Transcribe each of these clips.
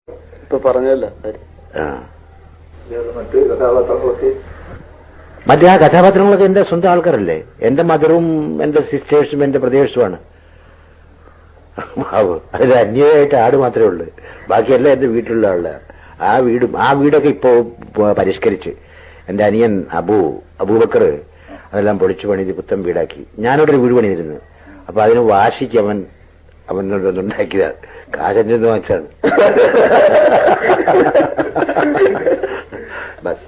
ഇപ്പൊ പറഞ്ഞല്ലോ. മറ്റേ ആ കഥാപാത്രങ്ങളൊക്കെ എന്റെ സ്വന്തം ആൾക്കാരല്ലേ. എന്റെ മദറും എന്റെ സിസ്റ്റേഴ്സും എന്റെ ബ്രദേഴ്സുമാണ്. അതിൽ അന്യമായിട്ട് ആട് മാത്രമേ ഉള്ളൂ. ബാക്കിയെല്ലാം എന്റെ വീട്ടിലുള്ള ആളാണ്. ആ വീടൊക്കെ ഇപ്പോ പരിഷ്കരിച്ച് എന്റെ അനിയൻ അബൂബക്കർ അതെല്ലാം പൊളിച്ചു പണിത് പുത്തൻ വീടാക്കി. ഞാനവിടെ ഒരു വീട് പണിതിരുന്നു. അപ്പൊ അതിന് വാശിക്ക് അവനോടൊന്നുണ്ടാക്കിയതാണ്. കാശഞ്ഞെന്ന് വാങ്ങിച്ചാണ്. ബസ്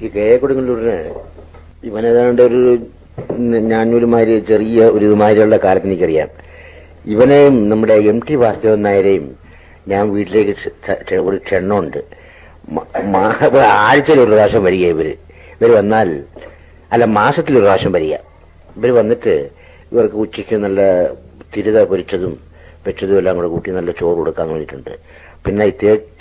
ഈ കൊടുങ്ങല്ലൂരിന് ഇവനേതാണ്ട് ഒരു ഞാനൊരുമാതിരി ചെറിയ ഒരു ഇതുമാതിരിയുള്ള കാലത്ത് എനിക്കറിയാം. ഇവനെയും നമ്മുടെ MT വാസുദേവൻ നായരെയും ഞാൻ വീട്ടിലേക്ക് ഒരു ക്ഷണമുണ്ട്. ആഴ്ചയിൽ ഒരു പ്രാവശ്യം വരിക ഇവർ വന്നാൽ, അല്ല മാസത്തിൽ ഒരു പ്രാവശ്യം വരിക. ഇവർ വന്നിട്ട് ഇവർക്ക് ഉച്ചയ്ക്ക് നല്ല തിരുത പൊരിച്ചതും വെച്ചതും എല്ലാം കൂടെ കൂട്ടി നല്ല ചോറ് കൊടുക്കാൻ വേണ്ടിയിട്ടുണ്ട്. പിന്നെ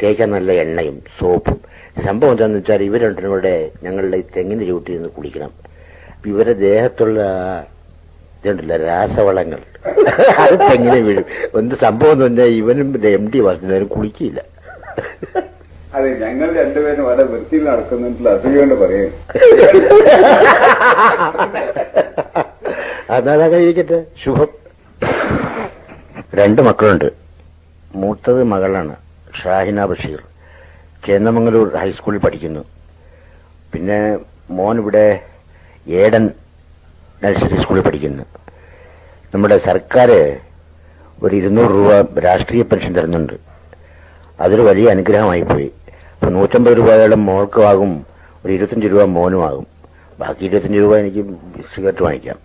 തേക്കാൻ നല്ല എണ്ണയും സോപ്പും. സംഭവം എന്താണെന്ന് വെച്ചാൽ ഇവർ രണ്ടിനും കൂടെ ഞങ്ങളുടെ ഈ തെങ്ങിന് ചൂട്ടി നിന്ന് കുളിക്കണം. ഇവരുടെ ദേഹത്തുള്ള ഇതുണ്ടല്ല രാസവളങ്ങൾ അത് തെങ്ങിനെ വീഴും. എന്ത് സംഭവം എന്ന് പറഞ്ഞാൽ ഇവനും MT വാസുദേവനും കുളിക്കില്ല. അതെ, ഞങ്ങൾ രണ്ടുപേരും വളരെ വൃത്തിയിൽ നടക്കുന്നില്ല. അതുകൊണ്ട് പറയും അതാ ഇരിക്കട്ടെ. ശുഭം. 2 മക്കളുണ്ട്. മൂത്തത് മകളാണ് ഷാഹിന ബഷീർ, ചേന്നമംഗലൂർ ഹൈസ്കൂളിൽ പഠിക്കുന്നു. പിന്നെ മോൻ ഇവിടെ ഏഡൻ നഴ്സറി സ്കൂളിൽ പഠിക്കുന്നു. നമ്മുടെ സർക്കാർ ഒരു 200 രൂപ രാഷ്ട്രീയ പെൻഷൻ തരുന്നുണ്ട്. അതൊരു വലിയ അനുഗ്രഹമായിപ്പോയി. അപ്പൊ 150 രൂപയോളം മോൾക്കും ആകും, ഒരു 25 രൂപ മോനും ആകും. ബാക്കി 25 രൂപ എനിക്ക് സിഗരറ്റ് വാങ്ങിക്കാം.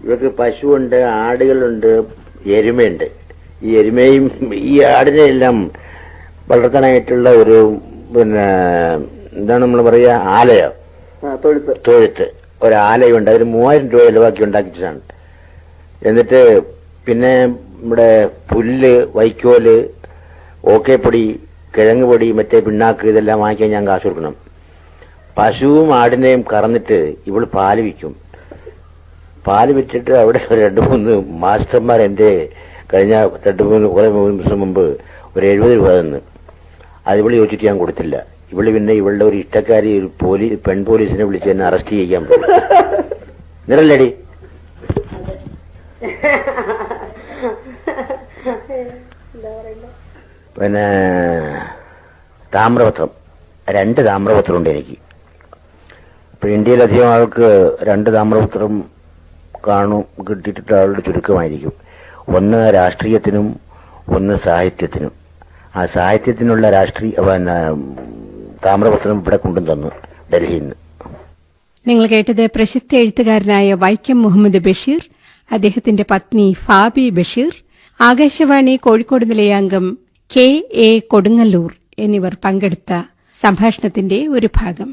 ഇവർക്ക് പശുവുണ്ട്, ആടുകളുണ്ട്, എരുമയുണ്ട്. ഈ എരുമയും ഈ ആടിനെ എല്ലാം വളർത്താനായിട്ടുള്ള ഒരു എന്താണ് നമ്മൾ പറയുക, ആലയോ തൊഴുത്ത് ഒരാലയുണ്ട്. അതിന് 3000 രൂപ ചെലവാക്കി ഉണ്ടാക്കിച്ചതാണ്. എന്നിട്ട് പിന്നെ നമ്മുടെ പുല്ല്, വൈക്കോല്, ഓക്കേപ്പൊടി, കിഴങ്ങ് പൊടി, മറ്റേ പിണ്ണാക്ക് ഇതെല്ലാം വാങ്ങിക്കാൻ ഞാൻ കാശ് കൊടുക്കണം. പശുവും ആടിനെയും കറന്നിട്ട് ഇവള് പാല് വിൽക്കും. പാല് വിറ്റിട്ട് അവിടെ 2-3 മാസ്റ്റർമാർ എന്റെ കഴിഞ്ഞ 2-3 ദിവസം മുമ്പ് ഒരു 70 രൂപ തന്നു. അത് ഇവള് ചോദിച്ചിട്ട് ഞാൻ കൊടുത്തില്ല. ഇവള് പിന്നെ ഇവളുടെ ഒരു ഇഷ്ടക്കാരി ഒരു പെൺ പോലീസിനെ വിളിച്ച് എന്നെ അറസ്റ്റ് ചെയ്യാൻ പോയി. നിറല്ലേടി പിന്നെ താമ്രപത്രം 2 താമ്രപത്രമുണ്ട് എനിക്ക്. ഇപ്പൊ ഇന്ത്യയിലധികം ആൾക്ക് 2 താമ്രപത്രം കിട്ടിയിട്ട് ആളുടെ ചുരുക്കമായിരിക്കും. ഒന്ന് രാഷ്ട്രീയത്തിനും ഒന്ന് സാഹിത്യത്തിനും. ആ സാഹിത്യത്തിനുള്ള താമ്രപത്രം ഇവിടെ കൊണ്ടു തന്നു ഡൽഹിയിൽ നിന്ന്. നിങ്ങൾ കേട്ടത് പ്രശസ്ത എഴുത്തുകാരനായ വൈക്കം മുഹമ്മദ് ബഷീർ, അദ്ദേഹത്തിന്റെ പത്നി ഫാബി ബഷീർ, ആകാശവാണി കോഴിക്കോട് നിലയാംഗം KA കൊടുങ്ങല്ലൂർ എന്നിവർ പങ്കെടുത്ത സംഭാഷണത്തിന്റെ ഒരു ഭാഗം.